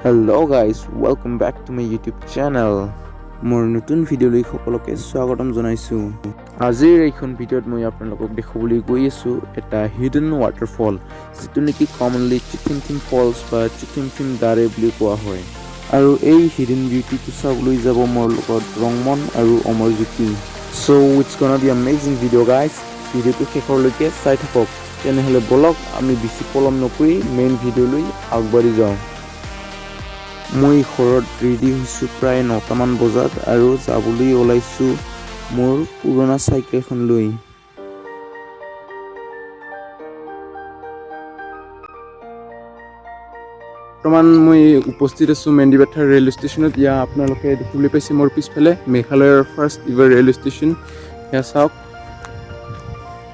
Hello guys, welcome back to my YouTube channel. মোৰ নতুন ভিডিঅ'লৈ সকলোকে স্বাগতম জনাইছো। আজিৰ এইখন ভিডিঅ'ত মই আপোনালোকক দেখাবলৈ গৈ আছো এটা হিডেন ৱাটাৰফল, যিটো নেকি কমনলি চিটিমটিম ফলছ বা চিটিমটিম দাৰে বুলি কোৱা হয়। আৰু এই হিডেন বিউটিটো চাবলৈ যাব মোৰ লগত ৰংমন আৰু Amarjyoti. So it's gonna be amazing video guys. ভিডিঅ'টো শেষলৈকে চাই থাকক। তেনেহ'লে বলক আমি বেছি পলম নকৰি মেইন ভিডিঅ'লৈ আগবাঢ়ি যাওঁ। মই ঘৰত ৰেডি হৈছোঁ প্ৰায় 9টামান বজাত আৰু যাবলৈ ওলাইছোঁ মোৰ পুৰণা চাইকেলখন লৈ। বৰ্তমান মই উপস্থিত আছোঁ মেন্দিবাথাৰ ৰেল ষ্টেচনত। ইয়াত আপোনালোকে দেখিবলৈ পাইছে মোৰ পিছফালে মেঘালয়ৰ ফাৰ্ষ্ট ইভাৰ ৰেল ষ্টেচন। এয়া চাওক।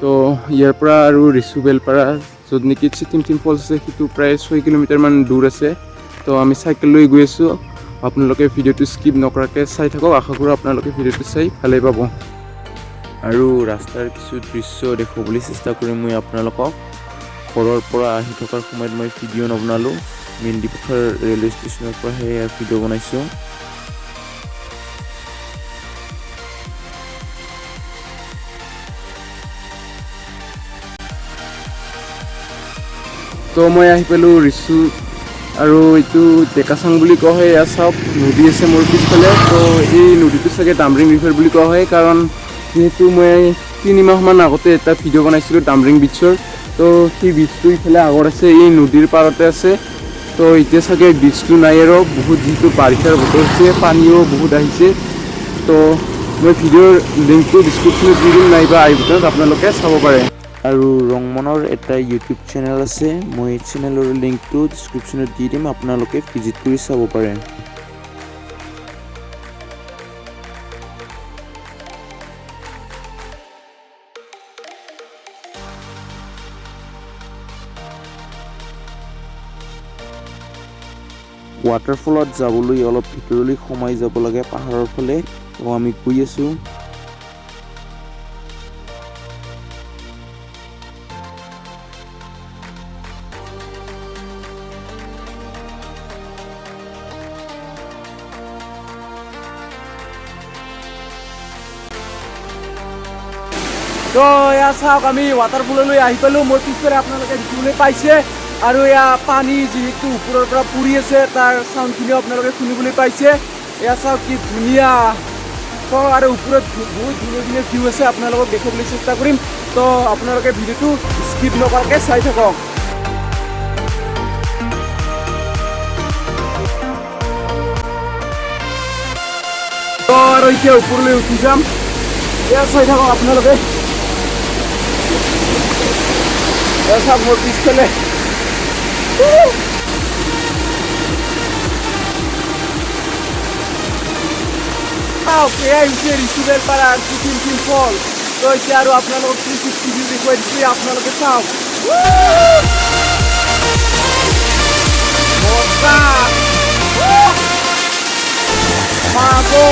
তো ইয়াৰ পৰা আৰু ৰিচুবেলপাৰা য'ত নেকি চিটিমটিম ফলছ আছে সেইটো প্ৰায় 6 কিলোমিটাৰমান দূৰ আছে। তো আমি চাইকেল লৈ গৈ আছোঁ। আপোনালোকে ভিডিঅ'টো স্কিপ নকৰাকৈ চাই থাকক। আশা কৰোঁ আপোনালোকে ভিডিঅ'টো চাই ভালেই পাব। আৰু ৰাস্তাৰ কিছু দৃশ্য দেখুৱাবলৈ চেষ্টা কৰিম মই আপোনালোকক। ঘৰৰ পৰা আহি থকাৰ সময়ত মই ভিডিঅ' নবনালোঁ। মেন্দিবাথাৰ ৰেলৱে ষ্টেচনৰ পৰাহে ভিডিঅ' বনাইছোঁ। তো মই আহি পালোঁ ৰিচু আৰু এইটো ডেকাচাং বুলি কোৱা হয়। এয়া চাওক, নদী আছে মোৰ পিছফালে। তো এই নদীটো চাগে ডামৰিং ৰিভাৰ বুলি কোৱা হয়, কাৰণ যিহেতু মই 3 মাহমান আগতে এটা ভিডিঅ' বনাইছিলোঁ ডামৰিং বিচৰ। তো সেই বিচটো ইফালে আগত আছে, এই নদীৰ পাৰতে আছে। তো এতিয়া চাগে বিচটো নাই আৰু বহুত যিহেতু বাৰিষাৰ বতৰ হৈছে, পানীও বহুত আহিছে। তো মই ভিডিঅ'ৰ লিংকটো ডিছক্ৰিপশ্যনত দি দিম, নাইবা আই বাটনত আপোনালোকে চাব পাৰে। আৰু ৰংমনৰ এটা ইউটিউব চেনেল আছে, মই চেনেলৰ লিংকটো ডিছক্ৰিপশ্যনত দি দিম, আপোনালোকে ভিজিট কৰি চাব পাৰে। ৱাটাৰফলত যাবলৈ অলপ ভিতৰলৈ সোমাই যাব লাগে পাহাৰৰ ফালে। তো আমি গৈ আছোঁ। তো এয়া চাওক, আমি ৱাটাৰফললৈ আহি পালোঁ। মোৰ পিছফালে আপোনালোকে দেখিবলৈ পাইছে। আৰু এয়া পানী যিহেতু ওপৰৰ পৰা পৰি আছে, তাৰ চাউণ্ডখিনিও আপোনালোকে শুনিবলৈ পাইছে। এয়া চাওক কি ধুনীয়া। তো আৰু ওপৰত বহুত ধুনীয়া ধুনীয়া ভিউ আছে, আপোনালোকক দেখাবলৈ চেষ্টা কৰিম। তো আপোনালোকে ভিডিঅ'টো স্কিপ নকৰাকৈ চাই থাকক। তো আৰু এতিয়া ওপৰলৈ উঠি যাম। এয়া চাই থাকক আপোনালোকে। এয়া চাওক মোৰ পিছফালে। এয়াই হৈছে ৰিচুবেলপাৰা চিটিমটিম ফলছ। তো এতিয়া আৰু আপোনালোকক 360 ভিউ দেখুৱাই দিছোঁ, আপোনালোকে চাওক। pabo.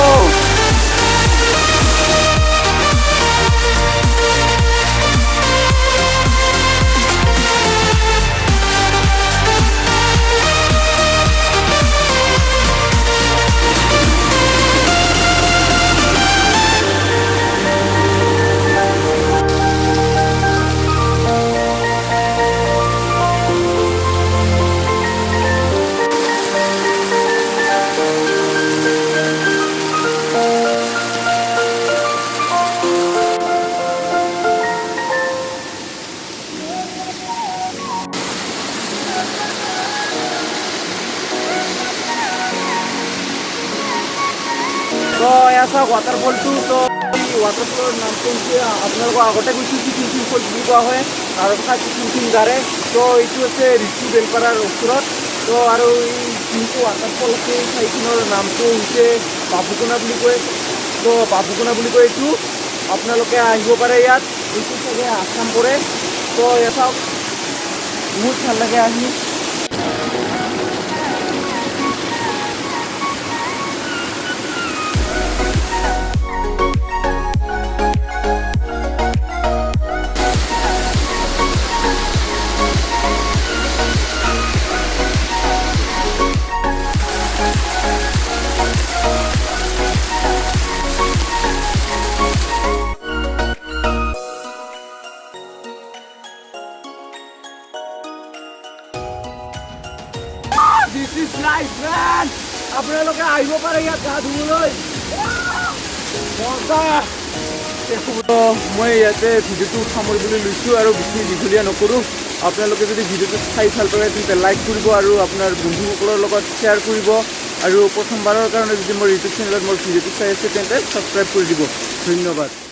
তো এয়া চাওক ৱাটাৰফলটো। তো এই ৱাটাৰফলৰ নামটো হৈছে, আপোনালোকৰ আগতে কৈছোঁ চিটিমটিম ফলছ বুলি কোৱা হয়, আৰু কথা চিটিমটিম দাৰে। তো এইটো আছে ৰিচুবেলপাৰাৰ ওচৰত। তো আৰু এই যোনটো ৱাটাৰফল আছে, এই ঠাইখনৰ নামটো হৈছে বাবুকোনা বুলি কয়। তো বাবুকোনা বুলি কয় এইটো। আপোনালোকে আহিব পাৰে ইয়াত। এইটো চাগে আছাম পৰে। তো এয়া চাওক, বহুত ভাল লাগে আহি। দিছ ইজ লাইফ মেন আপোনালোকে আহিব পাৰে ইয়াত গা ধুবলৈ মজা মই ইয়াতে ভিডিঅ'টো সামৰিবলৈ লৈছোঁ আৰু বেছি দীঘলীয়া নকৰোঁ আপোনালোকে যদি ভিডিঅ'টো চাই ভাল পায় তেন্তে লাইক কৰিব আৰু আপোনাৰ বন্ধুসকলৰ লগত শ্বেয়াৰ কৰিব আৰু প্ৰথমবাৰৰ কাৰণে যদি মোৰ ইউটিউব চেনেলত মোৰ ভিডিঅ'টো চাই আছে তেন্তে ছাবস্ক্ৰাইব কৰি দিব ধন্যবাদ